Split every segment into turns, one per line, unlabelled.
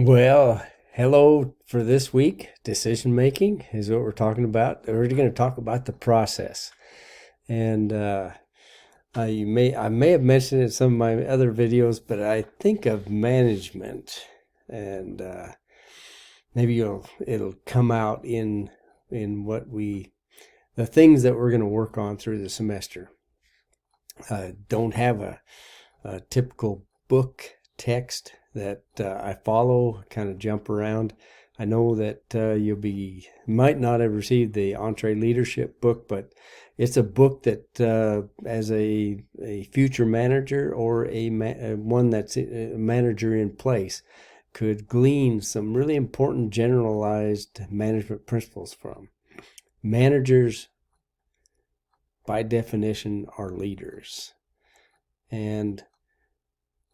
Well, hello for this week. Decision making is what we're talking about. We're going to talk about the process, and I may have mentioned it in some of my other videos, but I think of management, and maybe it'll come out in the things that we're going to work on through the semester. Don't have a typical book text that I follow, kind of jump around. I know that might not have received the EntreLeadership book, but it's a book that, as a future manager or one that's a manager in place, could glean some really important generalized management principles from. Managers, by definition, are leaders. And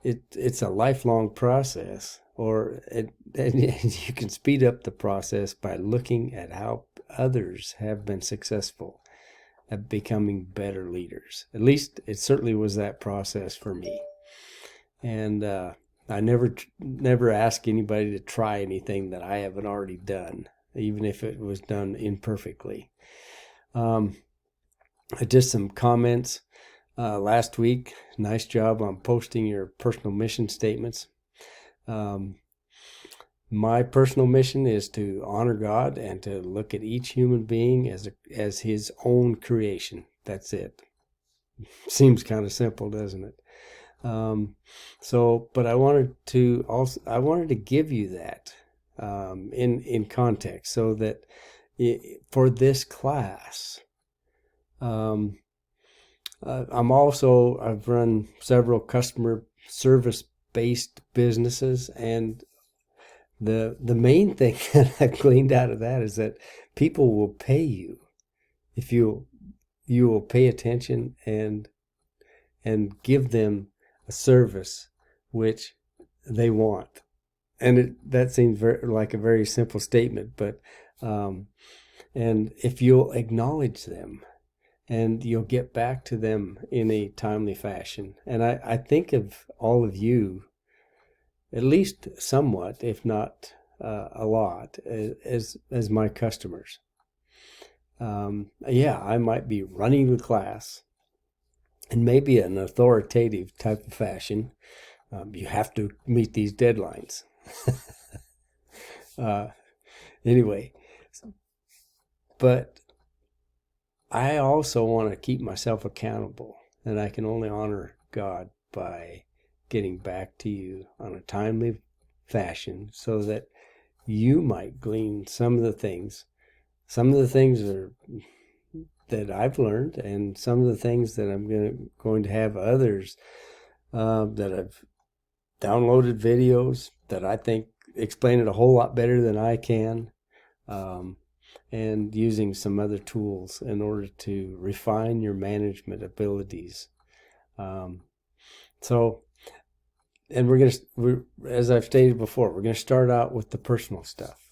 it's a lifelong process, and you can speed up the process by looking at how others have been successful at becoming better leaders. At least it certainly was that process for me. And I never ask anybody to try anything that I haven't already done, even if it was done imperfectly. Just some comments. Last week, nice job on posting your personal mission statements. My personal mission is to honor God and to look at each human being as his own creation. That's it. Seems kind of simple, doesn't it? But I wanted to give you that in context, so that for this class, I've run several customer service based businesses, and the main thing that I've gleaned out of that is that people will pay you if you will pay attention and give them a service which they want. And that seems like a very simple statement, but and if you'll acknowledge them, and you'll get back to them in a timely fashion. And I think of all of you, at least somewhat, if not a lot, as my customers. Yeah, I might be running the class in maybe an authoritative type of fashion. You have to meet these deadlines. Anyway, but I also want to keep myself accountable, and I can only honor God by getting back to you on a timely fashion, so that you might glean some of the things that I've learned, and some of the things that I'm going to have others that have downloaded videos that I think explain it a whole lot better than I can. And using some other tools in order to refine your management abilities. And as I've stated before, we're going to start out with the personal stuff,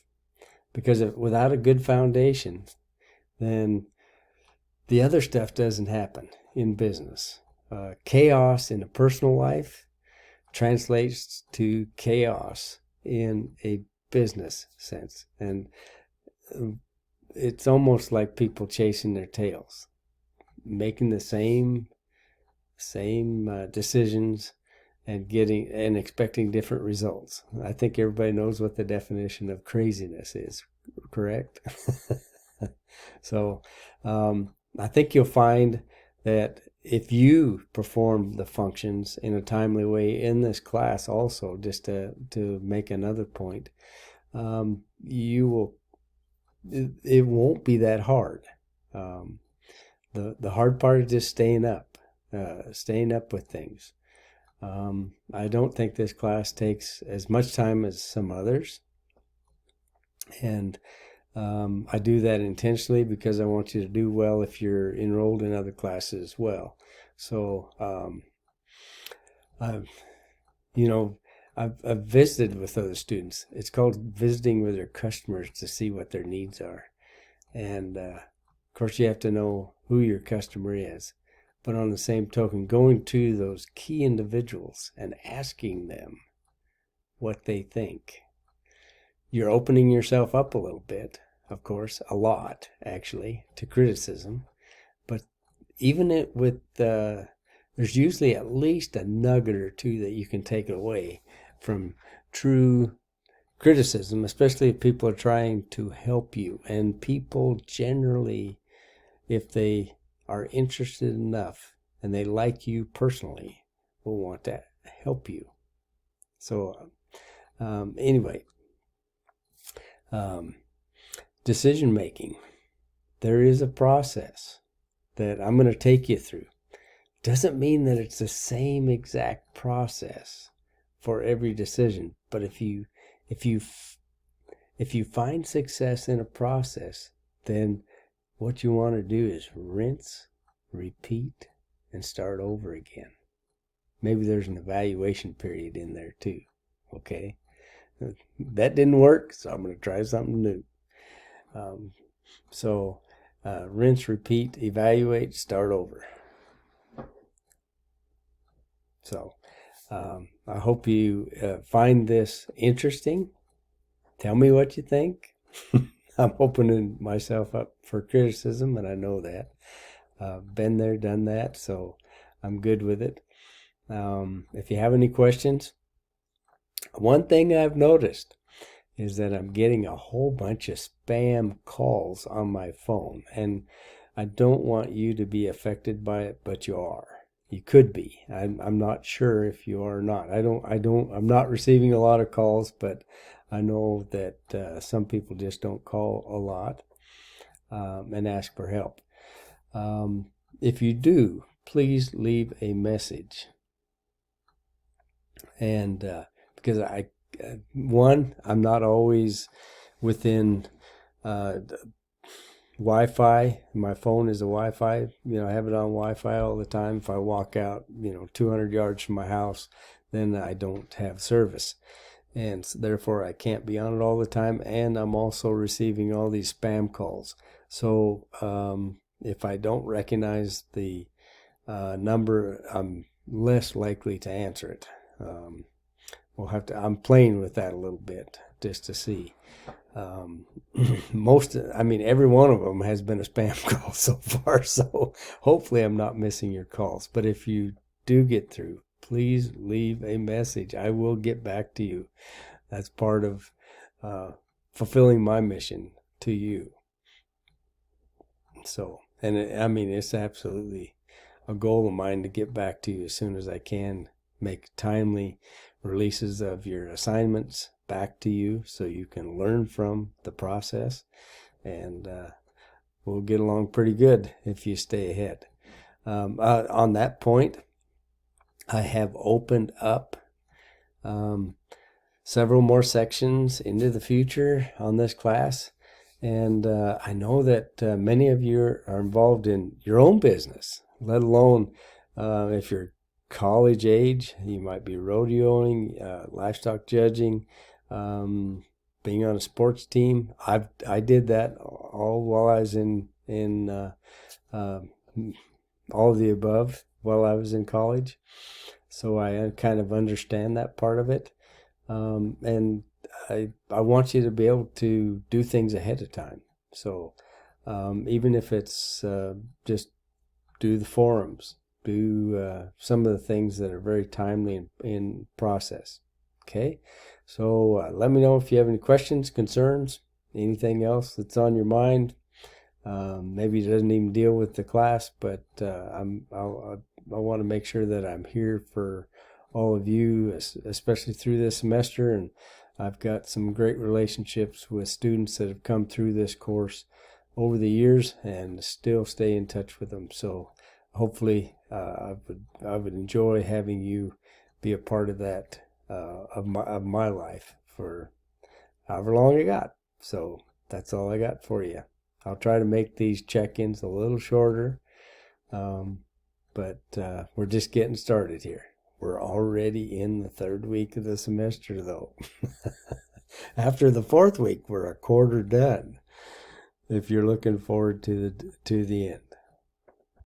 because without a good foundation, then the other stuff doesn't happen in business. Chaos in a personal life translates to chaos in a business sense. And it's almost like people chasing their tails, making the same decisions and expecting different results. I think everybody knows what the definition of craziness is, correct? So I think you'll find that if you perform the functions in a timely way in this class also, just to make another point, you will it won't be that hard. The hard part is just staying up with things. I don't think this class takes as much time as some others, and I do that intentionally because I want you to do well if you're enrolled in other classes as well. So, I've, I've visited with other students. It's called visiting with their customers to see what their needs are. And of course, you have to know who your customer is. But on the same token, going to those key individuals and asking them what they think you're opening yourself up a little bit, of course, a lot actually, to criticism. But even there's usually at least a nugget or two that you can take away from true criticism, especially if people are trying to help you. And people generally, if they are interested enough and they like you personally, will want to help you. So anyway, decision making. There is a process that I'm going to take you through. Doesn't mean that it's the same exact process for every decision, but if you find success in a process, then what you want to do is rinse, repeat, and start over again. Maybe there's an evaluation period in there too. Okay, that didn't work, so I'm going to try something new. Rinse, repeat, evaluate, start over. So I hope you find this interesting. Tell me what you think. I'm opening myself up for criticism, and I know that. Been there, done that, so I'm good with it. If you have any questions, one thing I've noticed is that I'm getting a whole bunch of spam calls on my phone, and I don't want you to be affected by it, but you are. You could be. I'm not sure if you are or not. I'm not receiving a lot of calls, but I know that some people just don't call a lot and ask for help. If you do, please leave a message. And because I'm not always within Wi-Fi. My phone is a Wi-Fi. I have it on Wi-Fi all the time. If I walk out, 200 yards from my house, then I don't have service. And so therefore, I can't be on it all the time. And I'm also receiving all these spam calls. So if I don't recognize the number, I'm less likely to answer it. I'm playing with that a little bit just to see. Every one of them has been a spam call so far, so hopefully I'm not missing your calls. But if you do get through, please leave a message. I will get back to you. That's part of fulfilling my mission to you. So, it's absolutely a goal of mine to get back to you as soon as I can, make timely releases of your assignments back to you so you can learn from the process, and we'll get along pretty good if you stay ahead. On that point, I have opened up several more sections into the future on this class, and I know that many of you are involved in your own business, let alone if you're college age. You might be rodeoing, livestock judging, being on a sports team. I did that all while I was in all of the above while I was in college. So I kind of understand that part of it. And I want you to be able to do things ahead of time. So even if it's just do the forums, do some of the things that are very timely in process. Okay, so let me know if you have any questions, concerns, anything else that's on your mind. Maybe it doesn't even deal with the class, but I want to make sure that I'm here for all of you, especially through this semester. And I've got some great relationships with students that have come through this course over the years and still stay in touch with them. So hopefully I would enjoy having you be a part of that of my life for however long I got. So that's all I got for you. I'll try to make these check-ins a little shorter, but we're just getting started here. We're already in the third week of the semester, though. After the fourth week, we're a quarter done. If you're looking forward to the end.